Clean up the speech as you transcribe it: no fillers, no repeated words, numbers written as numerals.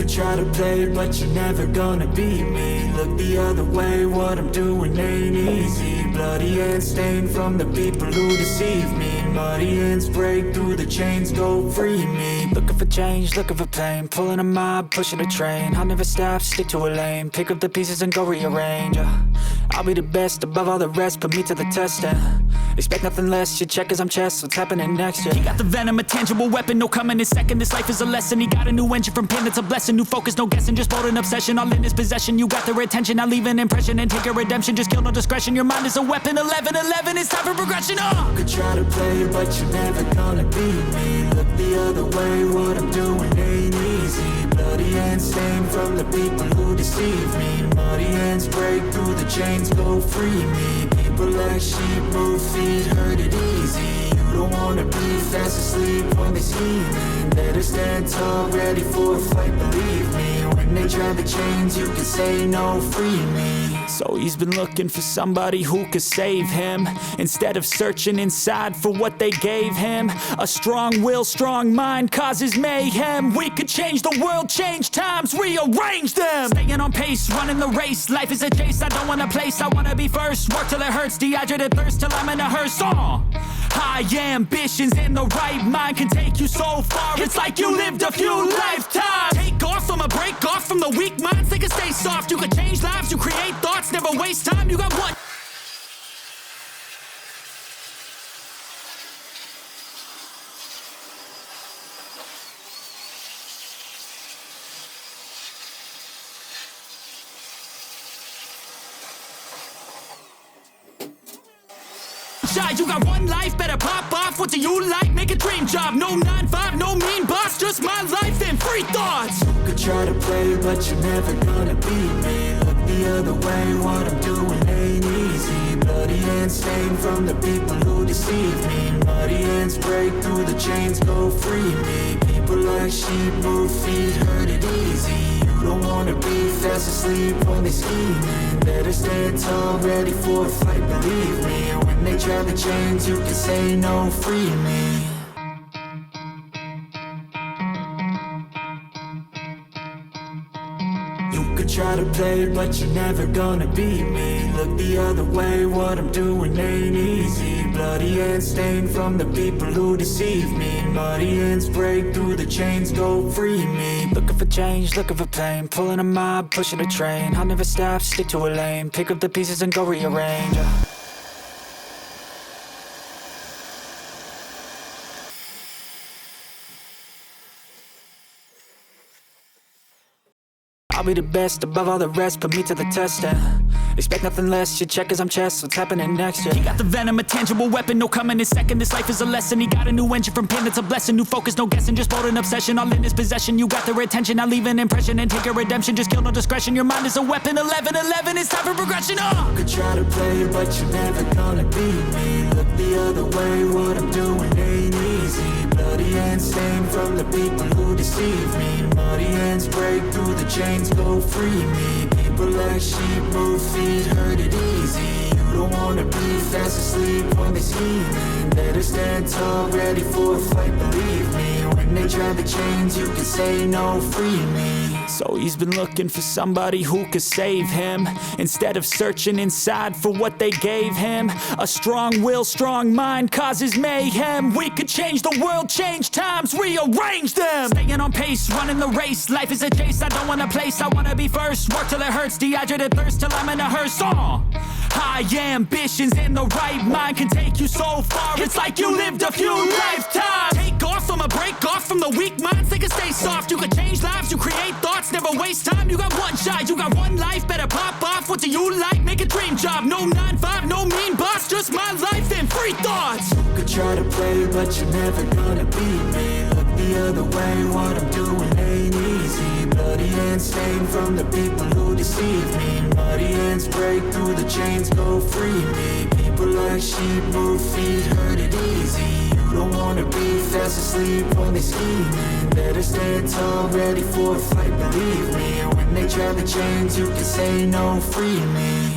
could try to play it, but you're never gonna beat me. Look the other way, what I'm doing ain't easy. Bloody hands stained from the people who deceive me. Muddy hands break through the chains, go free me. Looking for change, looking for pain. Pulling a mob, pushing a train. I'll never stop, stick to a lane. Pick up the pieces and go rearrange. I'll be the best above all the rest, put me to the test and expect nothing less. You check as I'm chess, what's happening next? Yeah. He got the venom, a tangible weapon, no coming in second. This life is a lesson. He got a new engine from pain, it's a blessing. New focus, no guessing, just bold and obsession. All in his possession, you got their attention. I'll leave an impression and take your redemption. Just kill no discretion. Your mind is a weapon. 11-11, it's time for progression. You could try to play it, but you're never gonna beat me. Look the other way, what I'm doing ain't easy. Bloody hands stained from the people who deceive me. Muddy hands break through the chains, go free me. People like sheep move feet, hurt it easy. You don't wanna be fast asleep when they scheming. Better stand tall, ready for a fight, believe me. When they try to change, you can say no, free me. So he's been looking for somebody who could save him. Instead of searching inside for what they gave him. A strong will, strong mind causes mayhem. We could change the world, change times, rearrange them. Staying on pace, running the race. Life is a chase, I don't want a place, I wanna be first. Work till it hurts, dehydrated thirst till I'm in a hearse. High ambitions and the right mind can take you so far. It's like you lived a few lifetimes. Take off from a break off from the weak minds. They can stay soft. You can change lives. You create thoughts. Never waste time. You got one. You got one life, better pop off. What do you like? Make a dream job. No 9-5, no mean boss. Just my life and free thoughts. You could try to play, but you're never gonna beat me. Look the other way, what I'm doing ain't easy. Bloody hands stained from the people who deceive me. Muddy hands break through the chains, go free me. People like sheep move feet, hurt it easy. You don't wanna be fast asleep when they scheming. Better stand tall, ready for a fight, believe me. When they try to change, you can say no, free me. You could try to play it, but you're never gonna beat me. Look the other way, what I'm doing ain't easy. Bloody hands stained from the people who deceive me. Muddy hands break through the chains, go free me. Looking for change, looking for pain. Pulling a mob, pushing a train. I'll never stop, stick to a lane. Pick up the pieces and go rearrange. I'll be the best above all the rest, put me to the test and expect nothing less. You check as I'm chess, what's happening next? Yeah. He got the venom, a tangible weapon, no coming in second. This life is a lesson. He got a new engine from pain, it's a blessing. New focus, no guessing, just bold and obsession. All in his possession, you got their attention. I'll leave an impression and take your redemption. Just kill no discretion. Your mind is a weapon. 11-11, it's time for progression. You could try to play it, but you're never gonna beat me. Look the other way, what I'm doing ain't easy. Bloody hands stained from the people who deceive me. Muddy hands break through the chains, go free me. People like sheep move feet, hurt it easy. You don't wanna be fast asleep when they scheming. Better stand tall, ready for a fight, believe me. When they try to change, you can say no, free me. So he's been looking for somebody who could save him. Instead of searching inside for what they gave him. A strong will, strong mind causes mayhem. We could change the world, change times, rearrange them. Staying on pace, running the race. Life is a chase, I don't want a place, I wanna be first. Work till it hurts, dehydrated thirst till I'm in a hearse. High ambitions and the right mind can take you so far. It's like you lived a few lifetimes. Take off from a break off from the weak minds. They can stay soft. You can change lives. You create thoughts. Never waste time. You got one shot. You got one life. Better pop off. What do you like? Make a dream job. No 9-5, no mean boss. Just my life and free thoughts. You could try to play, but you're never gonna beat me. Look the other way. What I'm doing ain't easy. Bloody hands stained from the people who deceive me. Muddy hands break through the chains, go free me. People like sheep move feet, hurt it easy. You don't wanna be fast asleep when they scheming. Better stand tall, ready for a fight, believe me. When they try to change, you can say no, free me.